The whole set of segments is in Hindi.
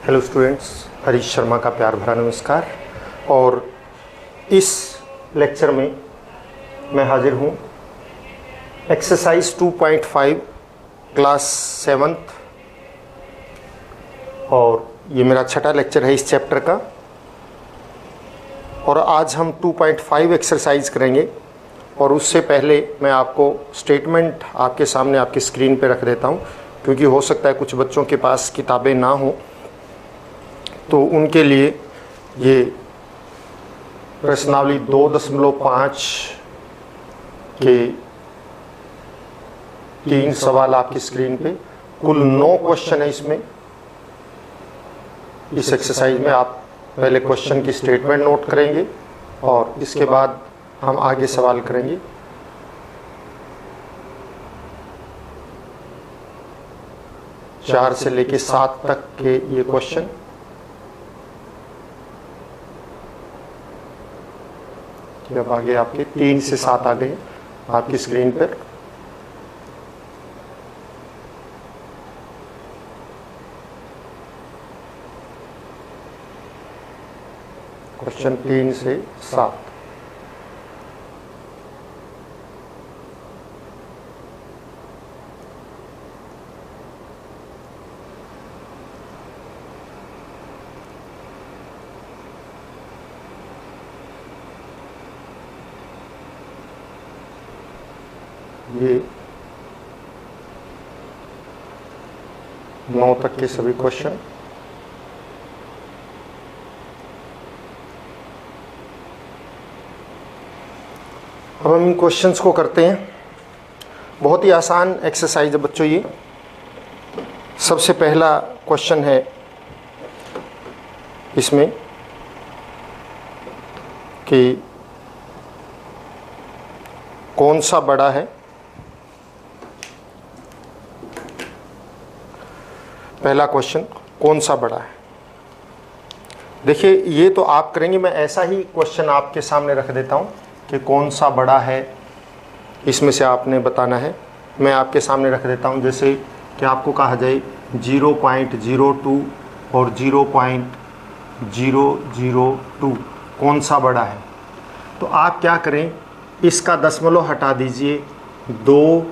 हेलो स्टूडेंट्स, हरीश शर्मा का प्यार भरा नमस्कार। और इस लेक्चर में मैं हाजिर हूँ एक्सरसाइज 2.5 क्लास 7th, और ये मेरा छठा लेक्चर है इस चैप्टर का। और आज हम 2.5 एक्सरसाइज करेंगे। और उससे पहले मैं आपको स्टेटमेंट आपके सामने आपकी स्क्रीन पे रख देता हूँ, क्योंकि हो सकता है कुछ बच्चों के पास किताबें ना हो, तो उनके लिए ये प्रश्नावली 2.5 के 3 सवाल आपकी स्क्रीन पे, कुल 9 क्वेश्चन है इसमें। इस एक्सरसाइज में आप पहले क्वेश्चन की स्टेटमेंट नोट करेंगे और इसके बाद हम आगे सवाल करेंगे। चार से लेके 7 तक के ये क्वेश्चन। जब आगे आपके 3 से 7 आ गए आपकी स्क्रीन पर। क्वेश्चन 3 से 7। ये 9 तक के सभी क्वेश्चन। अब हम इन क्वेश्चंस को करते हैं। बहुत ही आसान एक्सरसाइज है बच्चों ये। सबसे पहला क्वेश्चन है इसमें कि कौन सा बड़ा है। पहला क्वेश्चन, कौन सा बड़ा है। देखिए, ये तो आप करेंगे, मैं ऐसा ही क्वेश्चन आपके सामने रख देता हूँ कि कौन सा बड़ा है, इसमें से आपने बताना है। मैं आपके सामने रख देता हूँ, जैसे कि आपको कहा जाए 0.02 और 0.002 कौन सा बड़ा है। तो आप क्या करें, इसका दशमलव हटा दीजिए 2,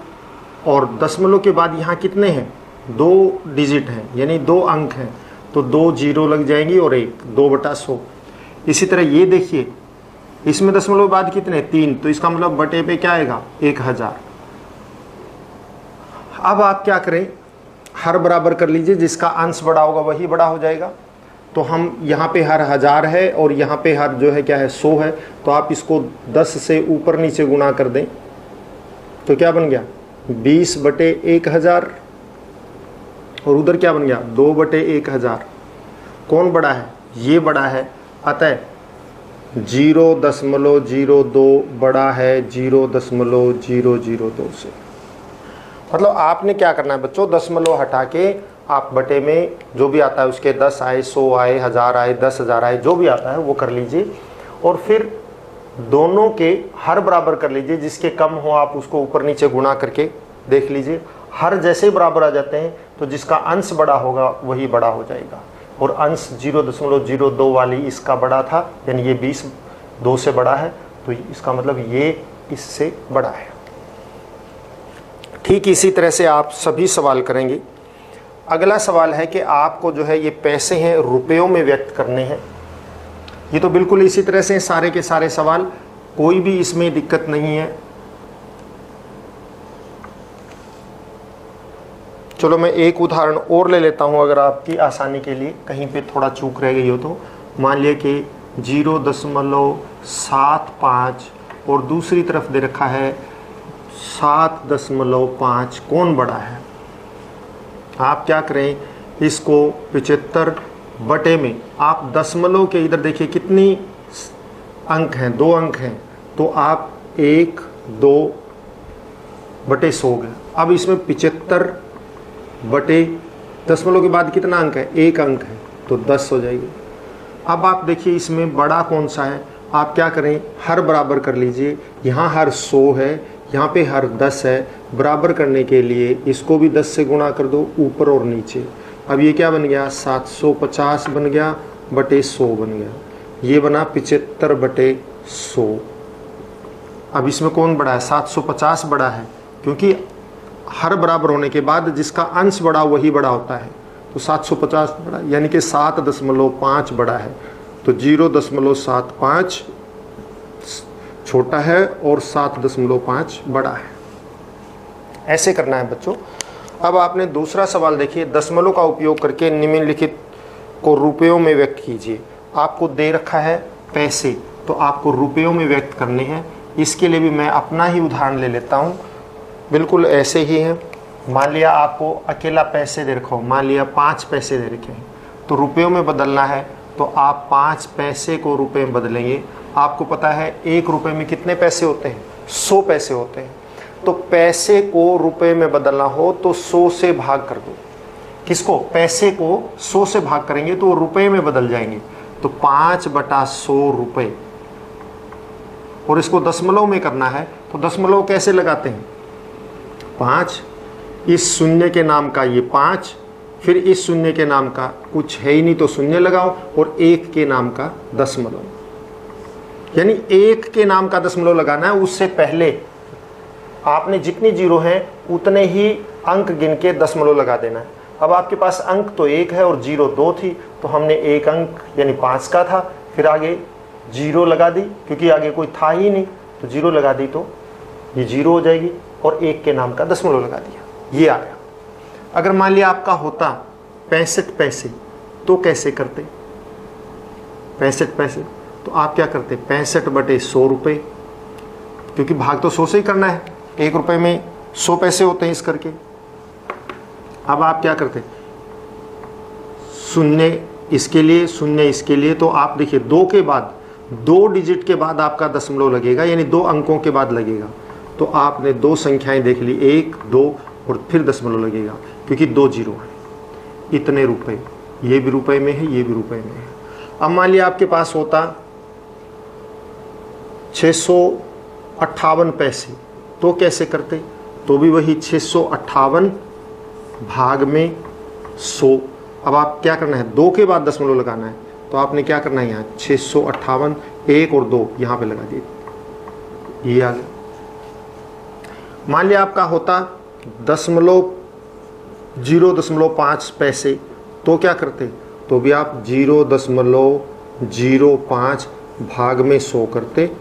और दशमलव के बाद यहाँ कितने हैं, 2 डिजिट हैं, यानी 2 अंक हैं, तो 2 जीरो लग जाएंगी और 1, 2/100। इसी तरह ये देखिए, इसमें दशमलव के बाद कितने, 3, तो इसका मतलब बटे पे क्या आएगा, 1000। अब आप क्या करें, हर बराबर कर लीजिए, जिसका अंश बड़ा होगा वही बड़ा हो जाएगा। तो हम यहाँ पे हर 1000 है और यहाँ पे हर जो है क्या है, 100 है। तो आप इसको 10 से ऊपर नीचे गुणा कर दें तो क्या बन गया, 20/1000, और उधर क्या बन गया, 2/1000। कौन बड़ा है, ये बड़ा है। अतः 0.02 बड़ा है 0.002 से। मतलब आपने क्या करना है बच्चों, दशमलव हटा के आप बटे में जो भी आता है उसके 10 आए, 100 आए, 1000 आए, 10,000 आए, जो भी आता है वो कर लीजिए। और फिर दोनों के हर बराबर कर लीजिए, जिसके कम हो आप उसको ऊपर नीचे गुणा करके देख लीजिए। हर जैसे ही बराबर आ जाते हैं तो जिसका अंश बड़ा होगा वही बड़ा हो जाएगा। और अंश 0.02 वाली इसका बड़ा था, यानी ये 20 2 से बड़ा है, तो इसका मतलब ये इससे बड़ा है। ठीक इसी तरह से आप सभी सवाल करेंगे। अगला सवाल है कि आपको जो है ये पैसे हैं रुपयों में व्यक्त करने हैं। ये तो बिल्कुल इसी तरह से सारे के सारे सवाल, कोई भी इसमें दिक्कत नहीं है। चलो मैं एक उदाहरण और ले लेता हूं, अगर आपकी आसानी के लिए कहीं पे थोड़ा चूक रह गई हो तो। मान लिया कि 0.75 और दूसरी तरफ दे रखा है 7.5, कौन बड़ा है। आप क्या करें, इसको 75 बटे में, आप दशमलव के इधर देखिए कितनी अंक हैं, 2 अंक हैं, तो आप 1, 2/100 हो गया। अब इसमें 75 बटे दशमलव के बाद कितना अंक है, 1 अंक है, तो 10 हो जाएगी। अब आप देखिए इसमें बड़ा कौन सा है। आप क्या करें, हर बराबर कर लीजिए। यहाँ हर 100 है, यहाँ पे हर 10 है। बराबर करने के लिए इसको भी 10 से गुणा कर दो, ऊपर और नीचे। अब ये क्या बन गया, 750 बन गया बटे 100 बन गया, ये बना 75 बटे 100। अब इसमें कौन बड़ा है, 750 बड़ा है, क्योंकि हर बराबर होने के बाद जिसका अंश बड़ा वही बड़ा होता है, तो 750 बड़ा, यानी कि 7.5 बड़ा है, तो 0.75 छोटा है और 7.5 बड़ा है। ऐसे करना है बच्चों। अब आपने दूसरा सवाल देखिए, दशमलव का उपयोग करके निम्नलिखित को रुपयों में व्यक्त कीजिए। आपको दे रखा है पैसे, तो आपको रुपयों में व्यक्त करने हैं। इसके लिए भी मैं अपना ही उदाहरण ले लेता हूँ, बिल्कुल ऐसे ही है। मान लिया आपको अकेला पैसे दे रखा हो, मान लिया 5 पैसे दे रखे हैं, तो रुपयों में बदलना है, तो आप 5 पैसे को रुपए में बदलेंगे। आपको पता है 1 रुपए में कितने पैसे होते हैं, 100 पैसे होते हैं। तो पैसे को रुपए में बदलना हो तो 100 से भाग कर दो। किसको, पैसे को 100 से भाग करेंगे तो वो रुपए में बदल जाएंगे, तो 5/100 रुपए। और इसको दशमलव में करना है, तो दशमलव कैसे लगाते हैं, 5, इस शून्य के नाम का ये 5, फिर इस शून्य के नाम का कुछ है ही नहीं तो शून्य लगाओ, और 1 के नाम का दशमलव, यानी 1 के नाम का दशमलव लगाना है। उससे पहले आपने जितनी जीरो हैं उतने ही अंक गिन के दशमलव लगा देना है। अब आपके पास अंक तो 1 है और जीरो 2 थी, तो हमने 1 अंक यानी 5 का था, फिर आगे जीरो लगा दी, क्योंकि आगे कोई था ही नहीं, तो जीरो लगा दी तो ये जीरो हो जाएगी, और 1 के नाम का दशमलव लगा दिया, ये आ गया। अगर मान लिया आपका होता 65 पैसे, तो कैसे करते, 65 पैसे, तो आप क्या करते, 65/100 रुपये, क्योंकि भाग तो 100 से ही करना है, 1 रुपये में 100 पैसे होते हैं इस करके। अब आप क्या करते, शून्य इसके लिए, शून्य इसके लिए, तो आप देखिए 2 के बाद, 2 डिजिट के बाद आपका दशमलव लगेगा, यानी 2 अंकों के बाद लगेगा। तो आपने 2 संख्याएं देख ली, 1, 2 और फिर दशमलव लगेगा, क्योंकि 2 जीरो है। इतने रुपए, ये भी रुपए में है, ये भी रुपए में है। अब मान लिया आपके पास होता 658 पैसे, तो कैसे करते, तो भी वही 658 भाग में 100। अब आप क्या करना है, 2 के बाद दशमलव लगाना है, तो आपने क्या करना है, यहाँ 658, 1 और 2 यहाँ पे लगा दिए, ये आ गया। मान लिया आपका होता 0.05 पैसे, तो क्या करते, तो भी आप 0.05 भाग में 100 करते,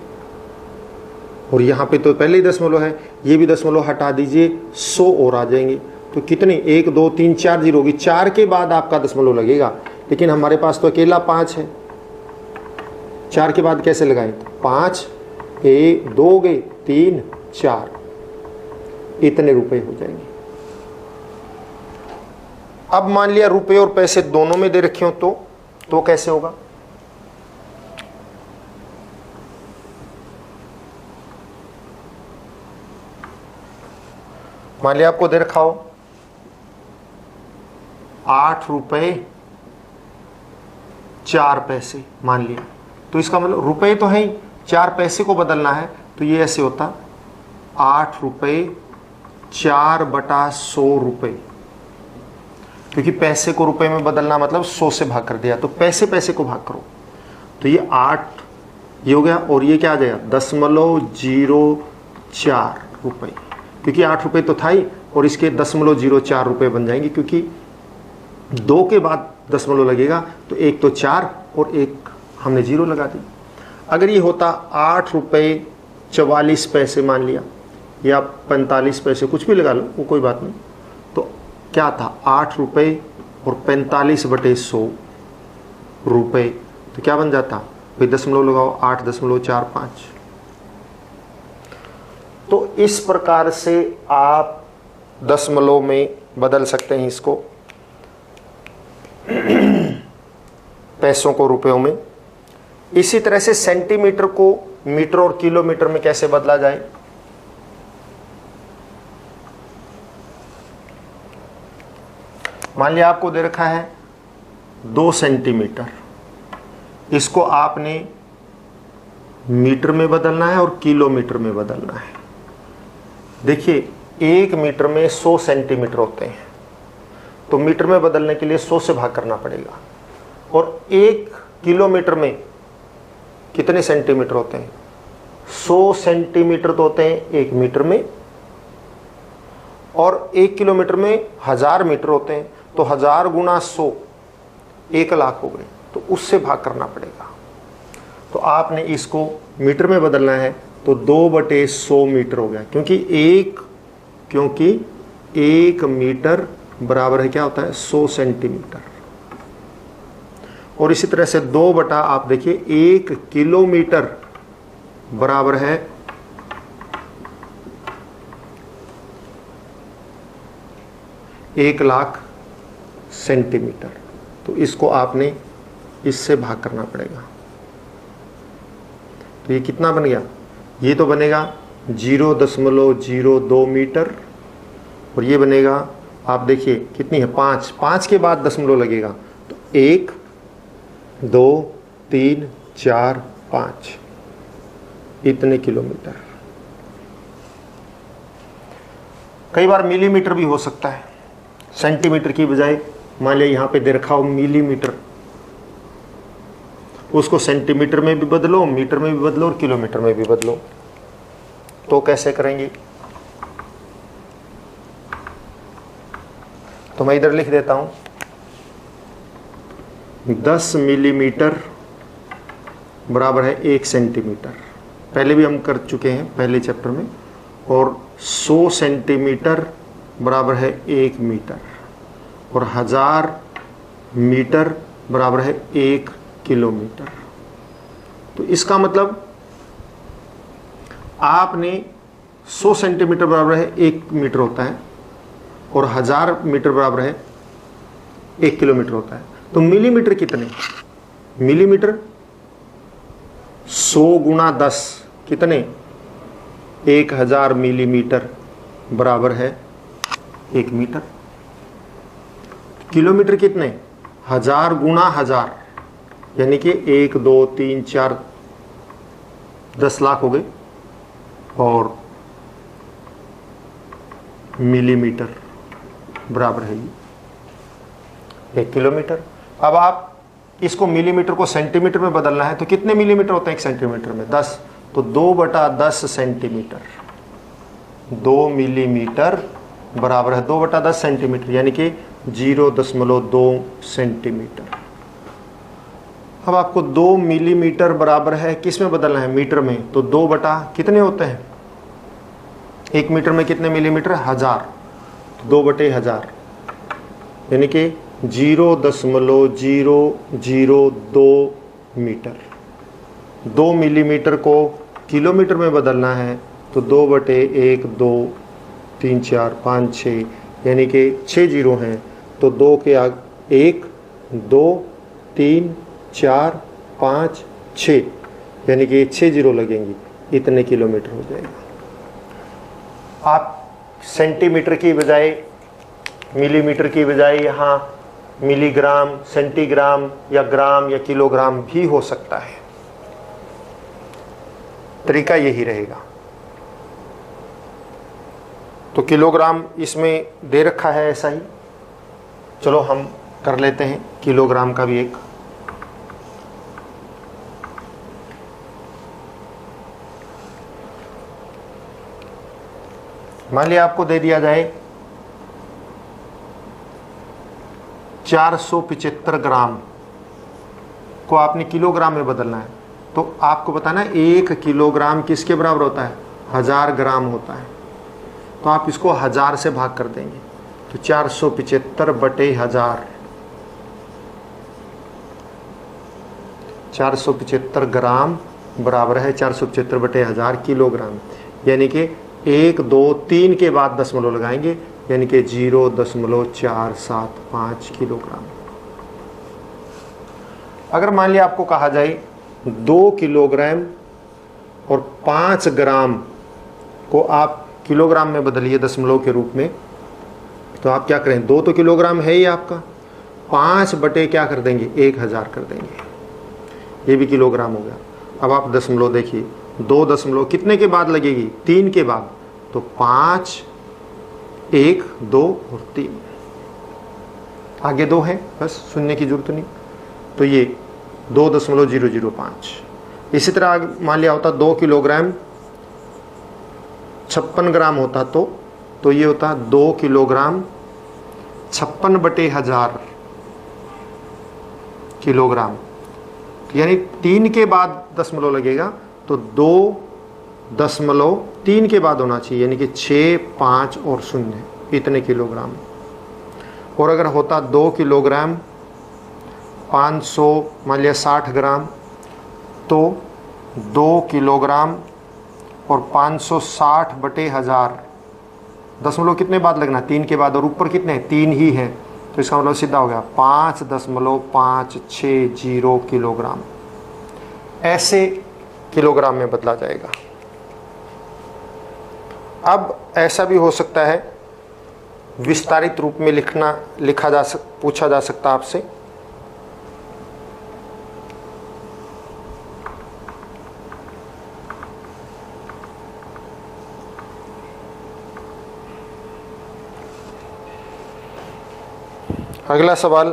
और यहाँ पे तो पहले ही दशमलव है, ये भी दशमलव हटा दीजिए, 100 और आ जाएंगे, तो कितने, 1, 2, 3, 4 जीरो होगी, 4 के बाद आपका दशमलव लगेगा। लेकिन हमारे पास तो अकेला 5 है, 4 के बाद कैसे लगाएं, 5, 1, 2 गए, 3, 4, इतने रुपए हो जाएंगे। अब मान लिया रुपए और पैसे दोनों में दे रखे हो, तो कैसे होगा, मान लिया आपको दे रखा हो 8 रुपए 4 पैसे, मान लिया, तो इसका मतलब रुपए तो है ही, 4 पैसे को बदलना है, तो ये ऐसे होता 8 रुपए 4/100 रुपये, क्योंकि पैसे को रुपए में बदलना मतलब 100 से भाग कर दिया, तो पैसे पैसे को भाग करो, तो ये 8 ये हो गया, और ये क्या आ जाएगा 0.04 रुपये, क्योंकि 8 रुपये तो था ही, और इसके 0.04 रुपये बन जाएंगे, क्योंकि 2 के बाद दशमलव लगेगा, तो 1 तो 4 और 1 हमने 0 लगा दी। अगर ये होता 8 रुपये 44 पैसे मान लिया, या 45 पैसे, कुछ भी लगा लो, वो कोई बात नहीं, तो क्या था 8 रुपये और 45/100 रुपये, तो क्या बन जाता, भाई दशमलव लगाओ, 8.45। तो इस प्रकार से आप दशमलव में बदल सकते हैं इसको, पैसों को रुपयों में। इसी तरह से सेंटीमीटर को मीटर और किलोमीटर में कैसे बदला जाए, मान लिया आपको दे रखा है 2 सेंटीमीटर, इसको आपने मीटर में बदलना है और किलोमीटर में बदलना है। देखिए 1 मीटर में 100 सेंटीमीटर होते हैं, तो मीटर में बदलने के लिए 100 से भाग करना पड़ेगा। और 1 किलोमीटर में कितने सेंटीमीटर होते हैं? 100 सेंटीमीटर तो होते हैं 1 मीटर में, और 1 किलोमीटर में 1000 मीटर होते हैं, तो 1000 गुना 100 1 लाख हो गए, तो उससे भाग करना पड़ेगा। तो आपने इसको मीटर में बदलना है तो 2/100 मीटर हो गया, क्योंकि 1 मीटर बराबर है क्या होता है? 100 सेंटीमीटर। और इसी तरह से 2 बटा आप देखिए 1 किलोमीटर बराबर है 1 लाख सेंटीमीटर। तो इसको आपने इससे भाग करना पड़ेगा। तो ये कितना बन गया? ये तो बनेगा 0.02 मीटर, और ये बनेगा आप देखिए कितनी है? 5 के बाद दशमलव लगेगा, तो 1 2 3 4 5 इतने किलोमीटर। कई बार मिलीमीटर भी हो सकता है, सेंटीमीटर की बजाय मान लिया यहाँ पे दे रखा हो मिलीमीटर, उसको सेंटीमीटर में भी बदलो, मीटर में भी बदलो और किलोमीटर में भी बदलो। तो कैसे करेंगे? तो मैं इधर लिख देता हूं 10 मिलीमीटर बराबर है 1 सेंटीमीटर। पहले भी हम कर चुके हैं पहले चैप्टर में। और 100 सेंटीमीटर बराबर है 1 मीटर, और 1000 मीटर बराबर है 1 किलोमीटर। तो इसका मतलब आपने 100 सेंटीमीटर बराबर है 1 मीटर होता है, और 1000 मीटर बराबर है 1 किलोमीटर होता है। तो मिलीमीटर कितने? मिलीमीटर 100 गुना 10 कितने? 1000 मिलीमीटर बराबर है 1 मीटर। किलोमीटर कितने? 1000 गुना 1000, यानी कि 1 2 3 4 10 लाख हो गए, और मिलीमीटर बराबर है 1 किलोमीटर। अब आप इसको मिलीमीटर को सेंटीमीटर में बदलना है, तो कितने मिलीमीटर होते हैं 1 सेंटीमीटर में? 10। तो 2/10 सेंटीमीटर, 2 मिलीमीटर बराबर है 2/10 सेंटीमीटर, यानी कि 0.2 सेंटीमीटर। अब आपको 2 मिलीमीटर बराबर है किस में बदलना है? मीटर में। तो 2 बटा कितने होते हैं? 1 मीटर में कितने मिलीमीटर? 1000। 2/1000, यानी कि 0.002 मीटर। 2 मिलीमीटर को किलोमीटर में बदलना है तो 2/1 2 3 4 5 6, यानी कि 6 जीरो हैं, तो 2 के आगे 1 2 3 4 5 6, यानी कि 6 जीरो लगेंगी, इतने किलोमीटर हो जाएगा। आप सेंटीमीटर की बजाय, मिलीमीटर की बजाय यहाँ मिलीग्राम, सेंटीग्राम या ग्राम या किलोग्राम भी हो सकता है। तरीका यही रहेगा। तो किलोग्राम इसमें दे रखा है ऐसा ही। चलो हम कर लेते हैं किलोग्राम का भी एक। मान लिया आपको दे दिया जाए 475 ग्राम को आपने किलोग्राम में बदलना है, तो आपको बताना है 1 किलोग्राम किसके बराबर होता है? 1000 ग्राम होता है। तो आप इसको 1000 से भाग कर देंगे, तो 475/1000, 475 ग्राम बराबर है 475/1000 किलोग्राम, यानी कि 1 2 3 के बाद दशमलव लगाएंगे, यानी कि 0.475 किलोग्राम। अगर मान लिया आपको कहा जाए 2 किलोग्राम और 5 ग्राम को आप किलोग्राम में बदलिए दशमलव के रूप में, तो आप क्या करें? 2 तो किलोग्राम है ही आपका, 5 बटे क्या कर देंगे? 1000 कर देंगे, ये भी किलोग्राम हो गया। अब आप दशमलव देखिए, 2 दशमलव कितने के बाद लगेगी? 3 के बाद, तो 5 1 2 और 3, आगे 2 है, बस शून्य की जरूरत नहीं, तो ये 2.005। इसी तरह मान लिया होता 2 किलोग्राम 56 ग्राम होता, तो ये होता 2 किलोग्राम 56/1000 किलोग्राम, यानी 3 के बाद दशमलव लगेगा, तो 2.3 के बाद होना चाहिए, यानी कि 6, 5 और 0 इतने किलोग्राम। और अगर होता 2 किलोग्राम 500 मान लिया 60 ग्राम, तो 2 किलोग्राम और 560/1000 दशमलव कितने बाद लगना, 3 के बाद, और ऊपर कितने 3 ही है, तो इसका मतलब सीधा हो गया 5.560 किलोग्राम। ऐसे किलोग्राम में बदला जाएगा। अब ऐसा भी हो सकता है विस्तारित रूप में पूछा जा सकता आपसे। अगला सवाल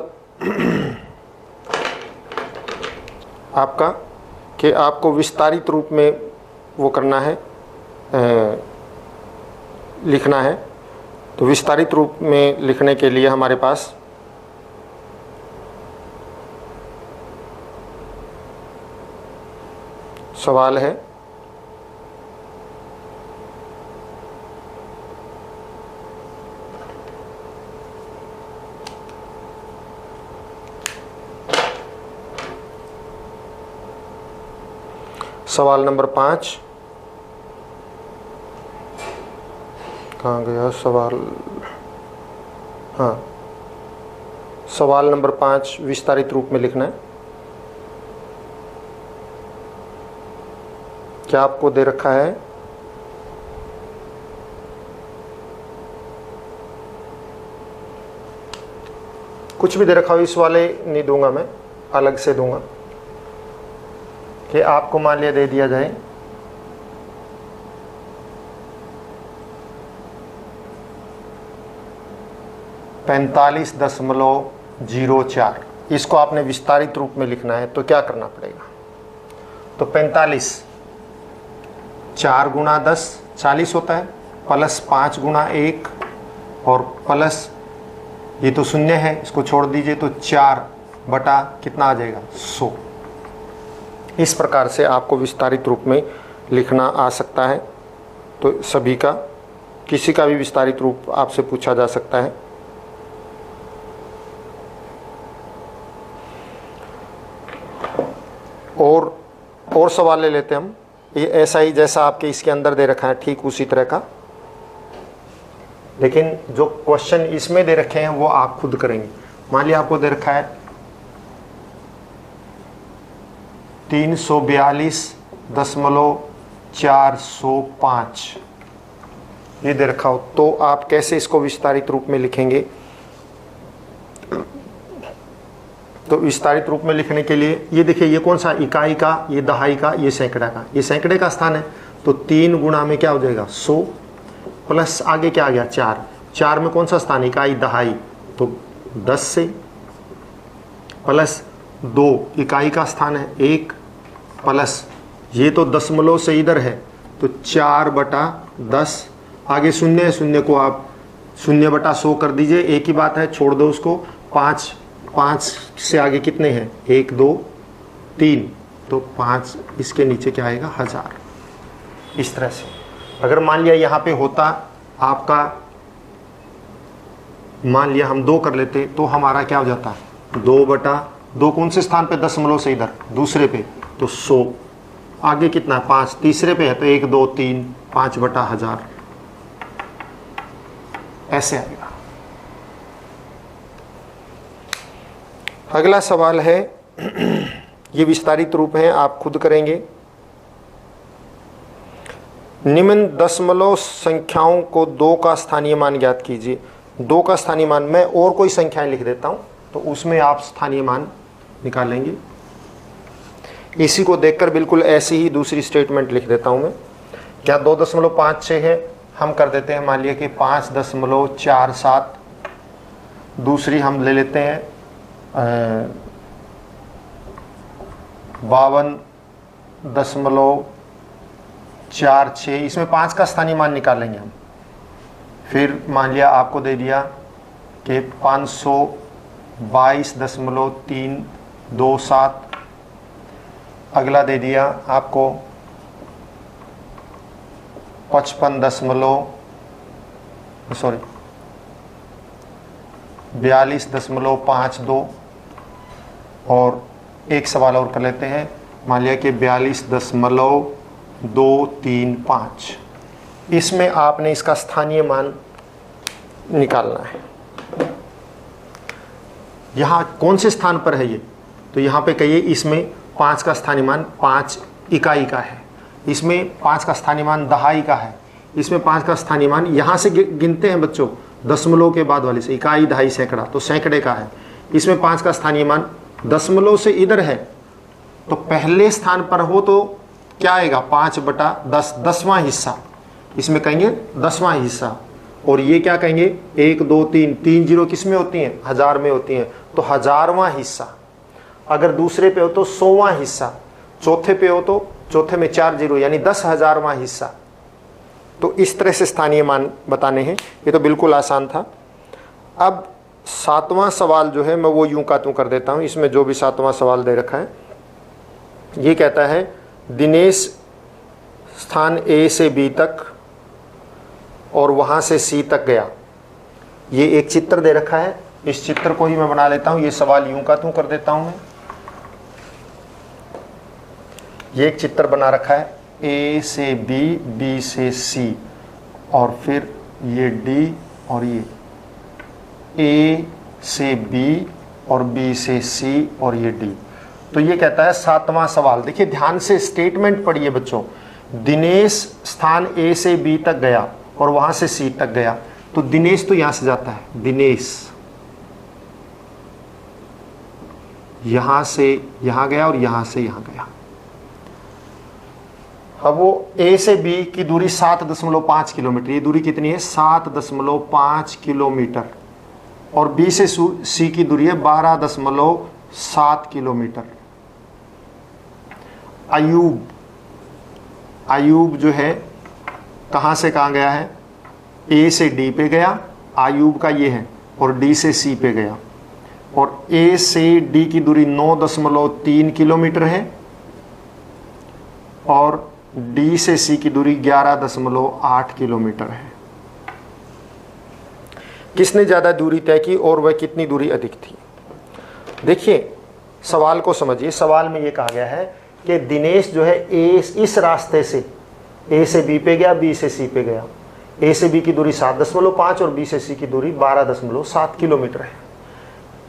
आपका कि आपको विस्तारित रूप में वो करना है, लिखना है। तो विस्तारित रूप में लिखने के लिए हमारे पास सवाल है, सवाल नंबर 5। कहाँ गया सवाल? हाँ, सवाल नंबर 5 विस्तारित रूप में लिखना है। क्या आपको दे रखा है? कुछ भी दे रखा हो, इस वाले नहीं दूंगा मैं, अलग से दूंगा। कि आपको मान लिया दे दिया जाए 45.04, इसको आपने विस्तारित रूप में लिखना है, तो क्या करना पड़ेगा? तो 45 4 गुणा 10 40 होता है, प्लस 5 गुणा 1 और प्लस ये तो 0 है, इसको छोड़ दीजिए, तो 4 बटा कितना आ जाएगा 100। इस प्रकार से आपको विस्तारित रूप में लिखना आ सकता है। तो सभी का, किसी का भी विस्तारित रूप आपसे पूछा जा सकता है। और सवाल ले लेते हैं हम, ये ऐसा ही जैसा आपके इसके अंदर दे रखा है, ठीक उसी तरह का, लेकिन जो क्वेश्चन इसमें दे रखे हैं वो आप खुद करेंगे। मान लिया आपको दे रखा है 342.405 ये दे रखा हो, तो आप कैसे इसको विस्तारित रूप में लिखेंगे? तो विस्तारित रूप में लिखने के लिए ये देखिए, ये कौन सा, इकाई का, ये दहाई का, ये सैकड़ा का, ये सैकड़े का स्थान है, तो 3 गुणा में क्या हो जाएगा 100, प्लस आगे क्या आ गया 4, 4 में कौन सा स्थान, इकाई दहाई, तो 10 से, प्लस 2 इकाई का स्थान है 1, प्लस ये तो दशमलव से इधर है, तो 4/10, आगे 0 है, 0 को आप 0/100 कर दीजिए, एक ही बात है, छोड़ दो उसको। 5 से आगे कितने हैं, 1 2 3, तो 5 इसके नीचे क्या आएगा 1000। इस तरह से अगर मान लिया यहाँ पे होता आपका, मान लिया हम 2 कर लेते, तो हमारा क्या हो जाता, 2/2 कौन से स्थान पे, दशमलव से इधर दूसरे पे, तो 100, आगे कितना है 5, तीसरे पे है, तो 1 2 3 5/1000 ऐसे आएगा। अगला सवाल है, ये विस्तारित रूप है, आप खुद करेंगे। निम्न दशमलव संख्याओं को 2 का स्थानीय मान ज्ञात कीजिए। 2 का स्थानीय मान, मैं और कोई संख्याएं लिख देता हूं, तो उसमें आप स्थानीय मान निकालेंगे। इसी को देखकर बिल्कुल ऐसी ही दूसरी स्टेटमेंट लिख देता हूं मैं। क्या 2.56 है, हम कर देते हैं मान लिया कि 5.47, दूसरी हम ले लेते हैं 52.46, इसमें 5 का स्थानीय मान निकालेंगे हम। फिर मान लिया आपको दे दिया कि 522.327, अगला दे दिया आपको 42.52, और एक सवाल और कर लेते हैं, मान लिया कि 42.235। इसमें आपने इसका स्थानीय मान निकालना है। यहाँ कौन से स्थान पर है ये, तो यहाँ पे कहिए इसमें 5 का स्थानीय मान 5 इकाई का है, इसमें 5 का स्थानीय मान दहाई का है, इसमें 5 का स्थानीय मान यहाँ से गिनते हैं बच्चों, दशमलव के बाद वाले से, इकाई दहाई सैकड़ा, तो सैकड़े का है। इसमें 5 का स्थानीय मान दशमलव से इधर है, तो पहले स्थान पर हो तो क्या आएगा 5/10, 10वां हिस्सा, इसमें कहेंगे 10वां हिस्सा। और ये क्या कहेंगे 1 2 3, 3 जीरो किस में होती हैं, 1000 में होती हैं, तो 1000वां हिस्सा। अगर दूसरे पे हो तो 100वां हिस्सा, चौथे पे हो तो चौथे में 4 जीरो यानी 10,000वां हिस्सा। तो इस तरह से स्थानीय मान बताने हैं। ये तो बिल्कुल आसान था। अब 7वां सवाल जो है मैं वो यूं का त्यों कर देता हूं। इसमें जो भी 7वां सवाल दे रखा है, ये कहता है दिनेश स्थान ए से बी तक और वहां से सी तक गया। ये एक चित्र दे रखा है, इस चित्र को ही मैं बना लेता हूं। ये सवाल यूं का त्यों कर देता हूं मैं। ये एक चित्र बना रखा है, ए से बी, बी से सी, और फिर ये डी, और ये ए से बी और बी से सी, और ये डी। तो ये कहता है 7वां सवाल। देखिए ध्यान से स्टेटमेंट पढ़िए बच्चों। दिनेश स्थान ए से बी तक गया और वहां से सी तक गया, तो दिनेश तो यहां से जाता है, दिनेश यहां से यहां गया और यहां से यहां गया। अब वो ए से बी की दूरी 7.5 किलोमीटर, ये दूरी कितनी है 7.5 किलोमीटर, और बी से सी की दूरी है 12.7 किलोमीटर। आयूब जो है कहां से कहां गया है, ए से डी पे गया, आयूब का ये है, और डी से सी पे गया, और ए से डी की दूरी 9.3 किलोमीटर है, और डी से सी की दूरी 11.8 किलोमीटर है। किसने ज़्यादा दूरी तय की और वह कितनी दूरी अधिक थी। देखिए सवाल को समझिए। सवाल में ये कहा गया है कि दिनेश जो है इस रास्ते से ए से बी पे गया, बी से सी पे गया। ए से बी की दूरी 7.5 और बी से सी की दूरी 12.7 किलोमीटर है।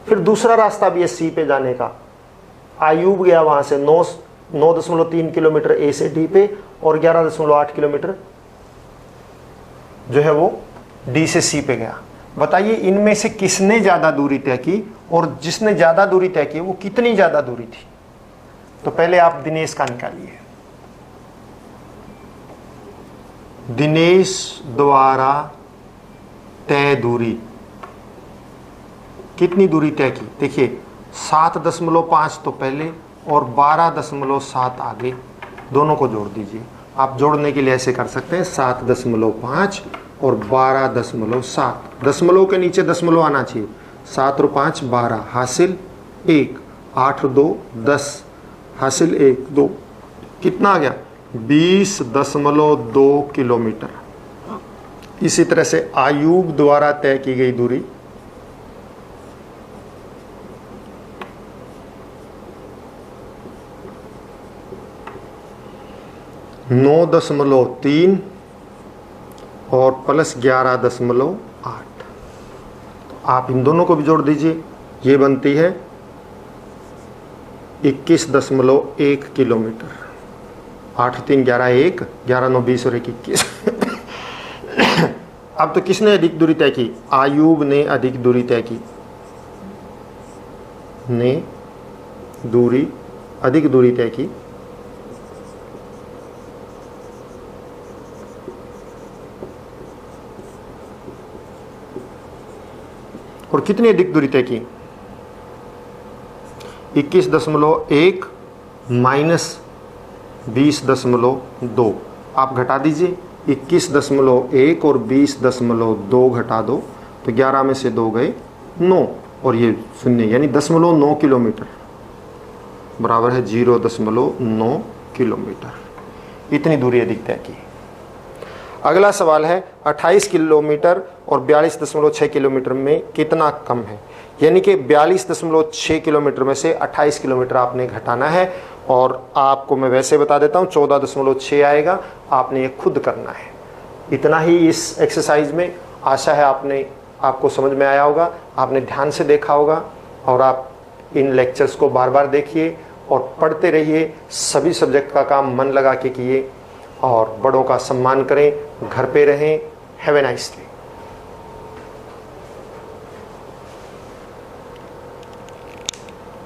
फिर दूसरा रास्ता भी है सी पे जाने का। आयूब गया वहां से 9.3 किलोमीटर ए से डी पे, और 11.8 किलोमीटर जो है वो डी से सी पे गया। बताइए इनमें से किसने ज्यादा दूरी तय की, और जिसने ज्यादा दूरी तय की वो कितनी ज्यादा दूरी थी। तो पहले आप दिनेश का निकालिए। दिनेश द्वारा तय दूरी, कितनी दूरी तय की। देखिए 7.5 तो पहले और 12.7 आगे, दोनों को जोड़ दीजिए। आप जोड़ने के लिए ऐसे कर सकते हैं 7.5 और 12.7। दशमलव के नीचे दशमलव आना चाहिए। 7 और 5 12, हासिल 1, 8 और 2 10, हासिल 1 2, कितना आ गया 20.2 किलोमीटर। इसी तरह से आयूब द्वारा तय की गई दूरी 9.3 और प्लस 11.8। आप इन दोनों को भी जोड़ दीजिए, ये बनती है 21.1 किलोमीटर। 8 3 11 1, 11 9 20 और 1 21। अब तो किसने अधिक दूरी तय की, आयूब ने अधिक दूरी तय की, अधिक दूरी तय की। और कितनी अधिक दूरी तय की? 21.1 माइनस 20.2। आप घटा दीजिए, 21.1 और 20.2 घटा दो तो 11 में से 2 गए 9 और ये 0 यानी 0.9 किलोमीटर बराबर है 0.9 किलोमीटर। इतनी दूरी अधिक तय की। अगला सवाल है 28 किलोमीटर और 42.6 किलोमीटर में कितना कम है? यानी कि 42.6 किलोमीटर में से 28 किलोमीटर आपने घटाना है और आपको मैं वैसे बता देता हूँ 14.6 आएगा, आपने ये खुद करना है। इतना ही इस एक्सरसाइज में। आशा है आपको समझ में आया होगा, आपने ध्यान से देखा होगा और आप इन लेक्चर्स को बार बार देखिए और पढ़ते रहिए। सभी सब्जेक्ट का काम मन लगा के किए और बड़ों का सम्मान करें, घर पे रहें। Have a nice day.